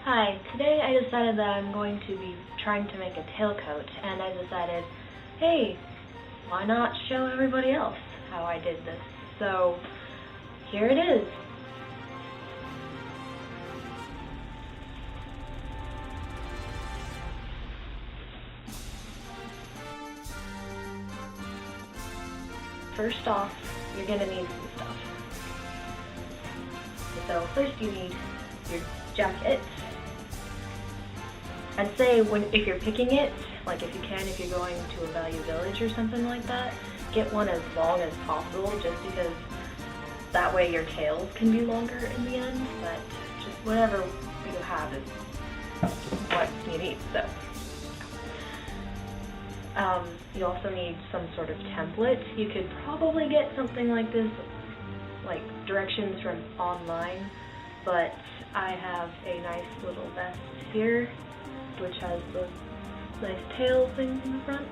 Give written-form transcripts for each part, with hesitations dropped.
Hi, today I decided that I'm going to be trying to make a tailcoat, and I decided, hey, why not show everybody else how I did this? So, here it is. First off, you're going to need some stuff. So first you need your jacket. I'd say if you're picking it, like if you're going to a Value Village or something like that, get one as long as possible just because that way your tails can be longer in the end, but just whatever you have is what you need. So you also need some sort of template. You could probably get something like this, like directions from online, but I have a nice little vest here which has the nice tail things in the front.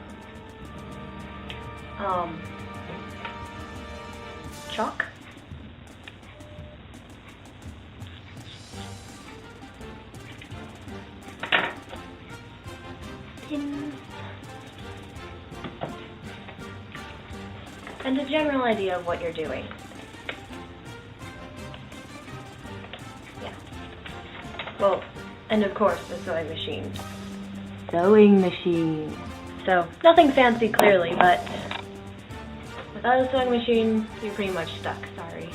Chalk. Pins. And a general idea of what you're doing. Yeah. Well, and of course, the sewing machine. Sewing machine. So, nothing fancy clearly, but without a sewing machine, you're pretty much stuck, sorry.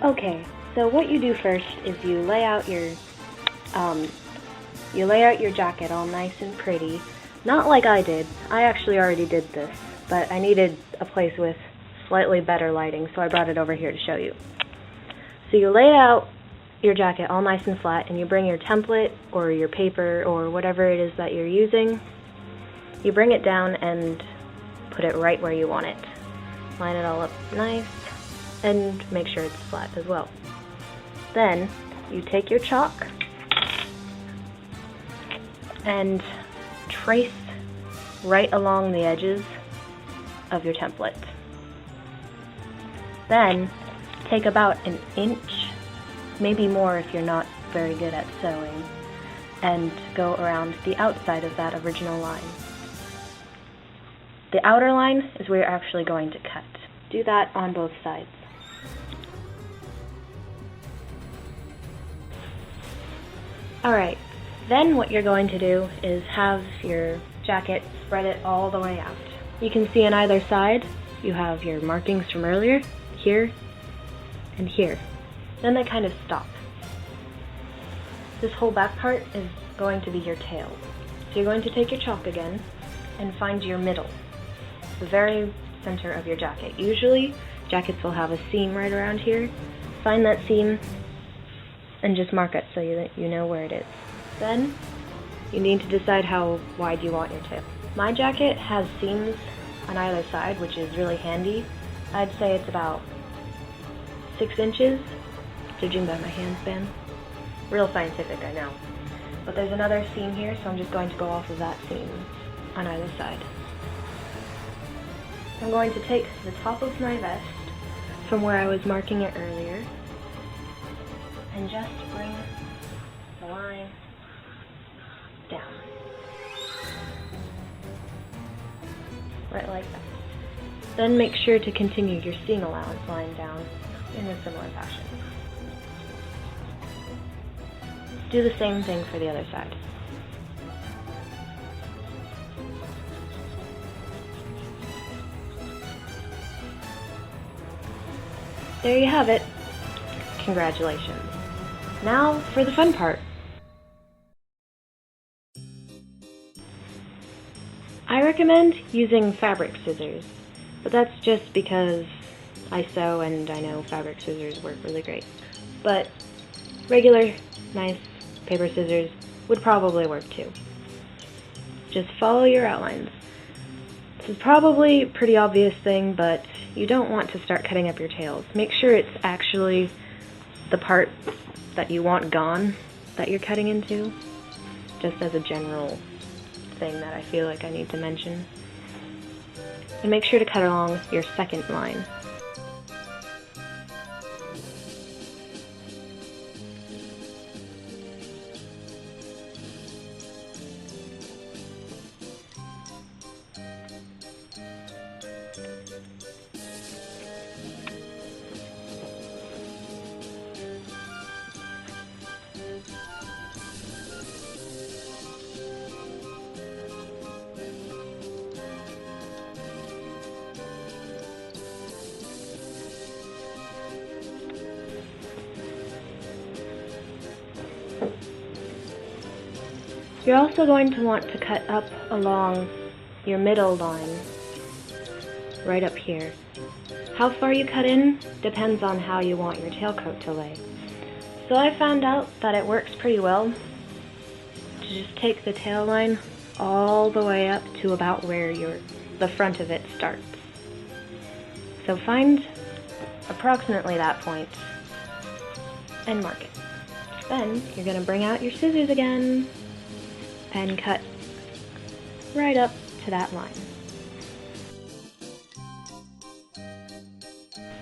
Okay, so what you do first is you lay out your jacket all nice and pretty. Not like I did. I actually already did this, but I needed a place with slightly better lighting, so I brought it over here to show you. So you lay out your jacket all nice and flat, and you bring your template or your paper or whatever it is that you're using. You bring it down and put it right where you want it. Line it all up nice and make sure it's flat as well. Then you take your chalk and trace right along the edges of your template. Then take about an inch, maybe more if you're not very good at sewing, and go around the outside of that original line. The outer line is where you're actually going to cut. Do that on both sides. Alright, then what you're going to do is have your jacket spread it all the way out. You can see on either side you have your markings from earlier, here and here. Then they kind of stop. This whole back part is going to be your tail. So you're going to take your chalk again and find your middle, the very center of your jacket. Usually jackets will have a seam right around here. Find that seam and just mark it so you know where it is. Then you need to decide how wide you want your tail. My jacket has seams on either side, which is really handy. I'd say it's about 6 inches, judging by my hand span. Real scientific, I know. But there's another seam here, so I'm just going to go off of that seam on either side. I'm going to take the top of my vest from where I was marking it earlier and just bring the line down. Right like that. Then make sure to continue your seam allowance line down in a similar fashion. Do the same thing for the other side. There you have it. Congratulations. Now for the fun part. I recommend using fabric scissors, but that's just because I sew and I know fabric scissors work really great. But regular, nice paper scissors would probably work too. Just follow your outlines. This is probably a pretty obvious thing, but you don't want to start cutting up your tails. Make sure it's actually the part that you want gone that you're cutting into, just as a general thing that I feel like I need to mention. And make sure to cut along your second line. You're also going to want to cut up along your middle line, right up here. How far you cut in depends on how you want your tailcoat to lay. So I found out that it works pretty well to just take the tail line all the way up to about where the front of it starts. So find approximately that point and mark it. Then you're going to bring out your scissors again and cut right up to that line.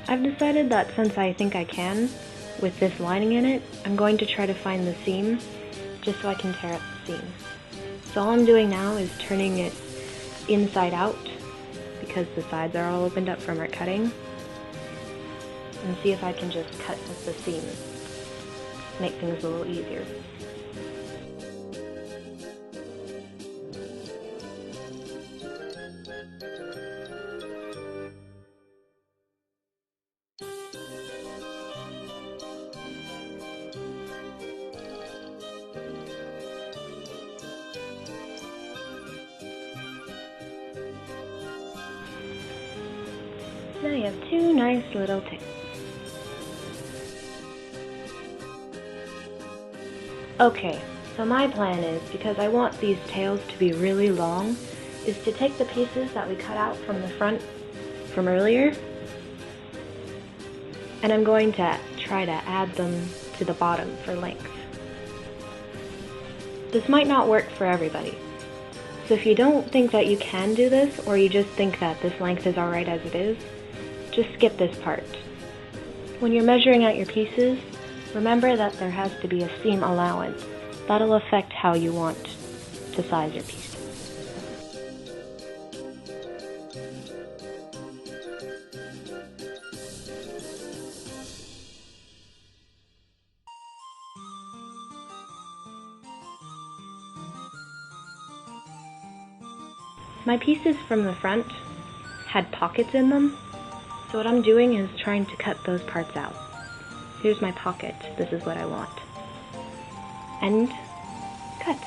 I've decided that since I think I can, with this lining in it, I'm going to try to find the seam just so I can tear up the seam. So all I'm doing now is turning it inside out because the sides are all opened up from our cutting, and see if I can just cut with the seam, make things a little easier. Now you have two nice little tails. Okay, so my plan is, because I want these tails to be really long, is to take the pieces that we cut out from the front from earlier, and I'm going to try to add them to the bottom for length. This might not work for everybody, so if you don't think that you can do this, or you just think that this length is alright as it is, just skip this part. When you're measuring out your pieces, remember that there has to be a seam allowance. That'll affect how you want to size your pieces. My pieces from the front had pockets in them, so what I'm doing is trying to cut those parts out. Here's my pocket, this is what I want. And cut.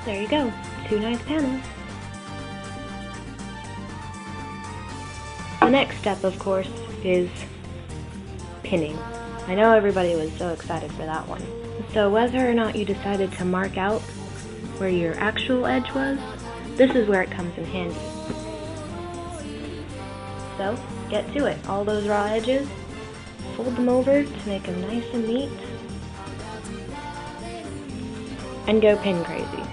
There you go, two nice panels. The next step, of course, is pinning. I know everybody was so excited for that one. So whether or not you decided to mark out where your actual edge was, this is where it comes in handy. So, get to it. All those raw edges, fold them over to make them nice and neat, and go pin crazy.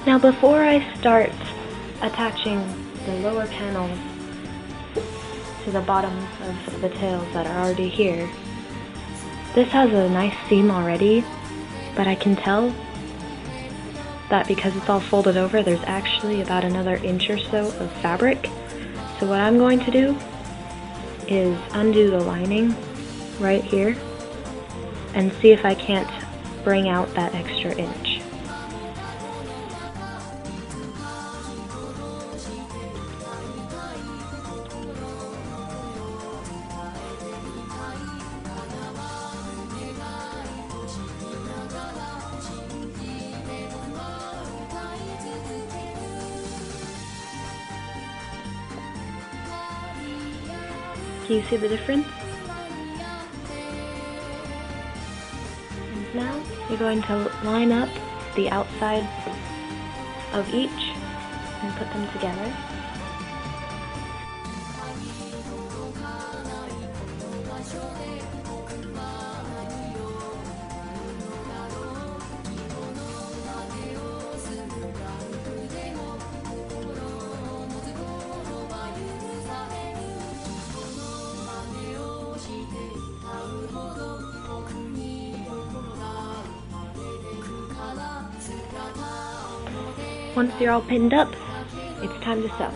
Now before I start attaching the lower panels to the bottoms of the tails that are already here, this has a nice seam already, but I can tell that because it's all folded over, there's actually about another inch or so of fabric. So what I'm going to do is undo the lining right here and see if I can't bring out that extra inch. Can you see the difference? And now you're going to line up the outsides of each and put them together. Once you're all pinned up, it's time to sew.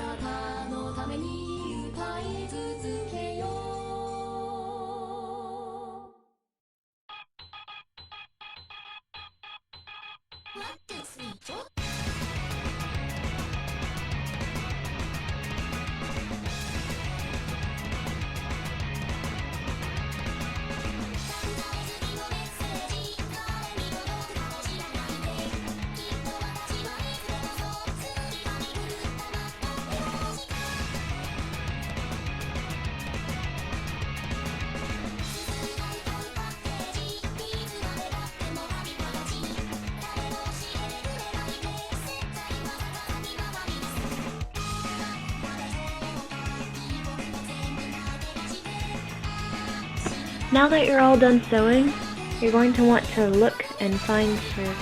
Now that you're all done sewing, you're going to want to look and find for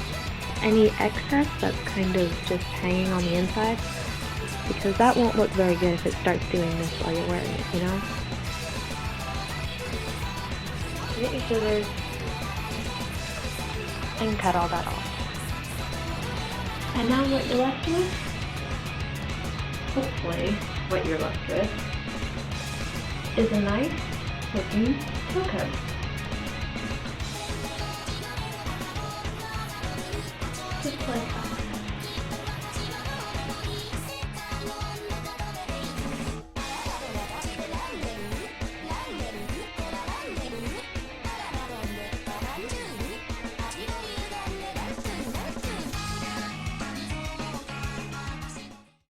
any excess that's kind of just hanging on the inside, because that won't look very good if it starts doing this while you're wearing it, you know? So get your scissors and cut all that off. And now what you're left with, hopefully what you're left with, is a nice looking tailcoat. Just like that.